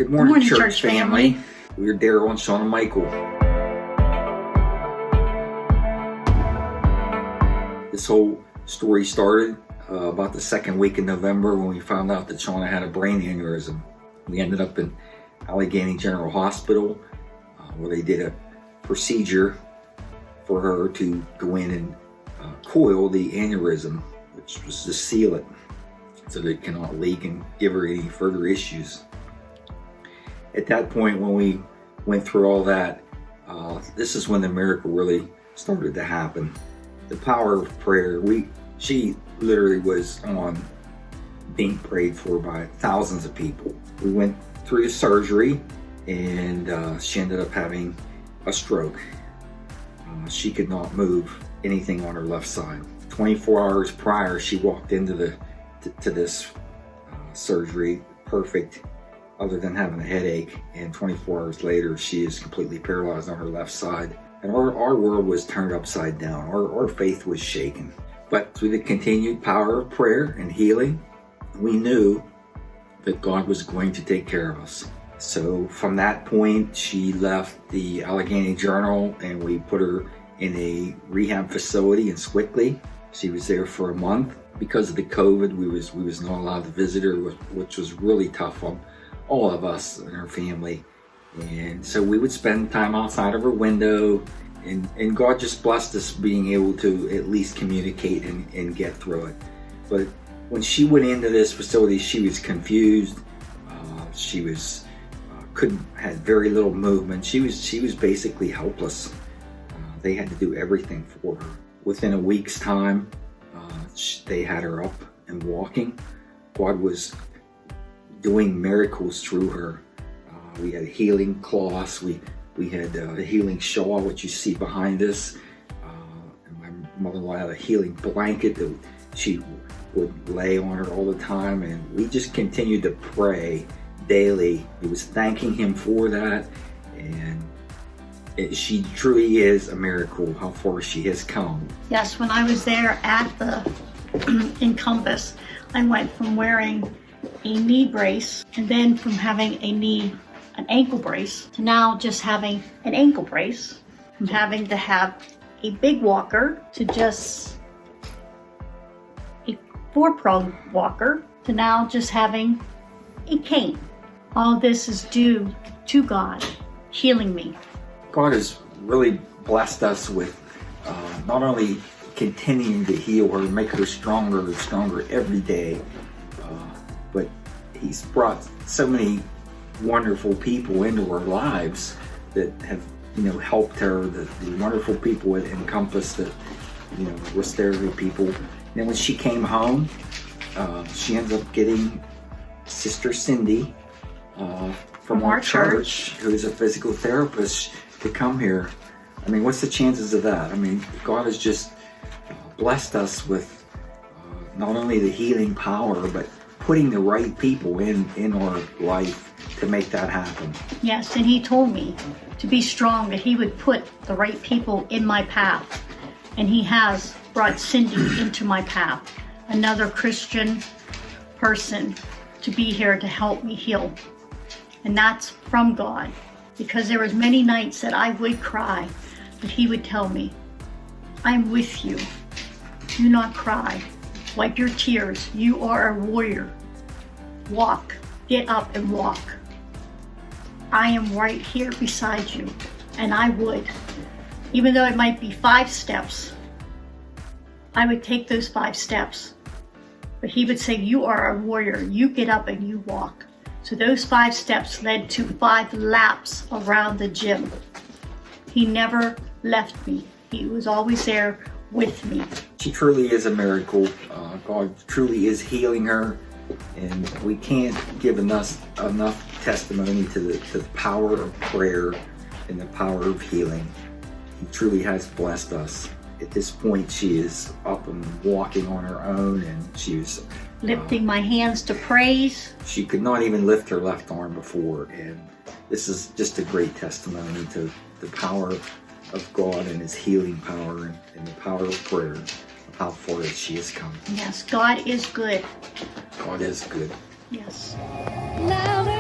Good morning, church family. We're Darryl and Shawna Michael. This whole story started about the second week in November when we found out that Shawna had a brain aneurysm. We ended up in Allegheny General Hospital where they did a procedure for her to go in and coil the aneurysm, which was to seal it so that it cannot leak and give her any further issues. At that point, when we went through all that, this is when the miracle really started to happen. The power of prayer. She literally was on being prayed for by thousands of people. We went through the surgery, and she ended up having a stroke. She could not move anything on her left side. 24 hours prior, she walked into this surgery perfect, other than having a headache, and 24 hours later she is completely paralyzed on her left side, and our world was turned upside down. Our faith was shaken. But through the continued power of prayer and healing, we knew that God was going to take care of us. So from that point, she left the Allegheny Journal and we put her in a rehab facility in Squickley. She was there for a month. Because of the COVID, we was not allowed to visit her, which was really tough on all of us and her family. And so we would spend time outside of her window, and God just blessed us being able to at least communicate and get through it. But when she went into this facility, she was confused. She was had very little movement. She was basically helpless. They had to do everything for her. Within a week's time, they had her up and walking. God was doing miracles through her. We had healing cloths. We had a healing shawl, which you see behind us. And my mother-in-law had a healing blanket that she would lay on her all the time. And we just continued to pray daily. He was thanking him for that. And she truly is a miracle how far she has come. Yes, when I was there at the Encompass, I went from wearing a knee brace, and then from having an ankle brace, to now just having an ankle brace, from having to have a big walker to just a 4-prong walker, to now just having a cane. All this is due to God healing me. God has really blessed us with not only continuing to heal her and make her stronger and stronger every day, but he's brought so many wonderful people into her lives that have helped her. The wonderful people at Encompass, that was therapy people. And then when she came home, she ends up getting Sister Cindy from our church, who is a physical therapist, to come here. I mean, what's the chances of that? I mean, God has just blessed us with not only the healing power, but putting the right people in our life to make that happen. Yes, and he told me to be strong, that he would put the right people in my path. And he has brought Cindy into my path, another Christian person, to be here to help me heal. And that's from God, because there was many nights that I would cry, but he would tell me, I'm with you. Do not cry. Wipe your tears. You are a warrior. Walk. Get up and walk. I am right here beside you. And I would. Even though it might be 5 steps, I would take those 5 steps. But he would say, you are a warrior. You get up and you walk. So those 5 steps led to 5 laps around the gym. He never left me. He was always there with me. She truly is a miracle. God truly is healing her, and we can't give enough testimony to the power of prayer and the power of healing. He truly has blessed us. At this point, she is up and walking on her own, and she was lifting my hands to praise. She could not even lift her left arm before, and this is just a great testimony to the power of God and his healing power, and the power of prayer, of how far she has come. Yes, God is good. God is good. Yes. Louder.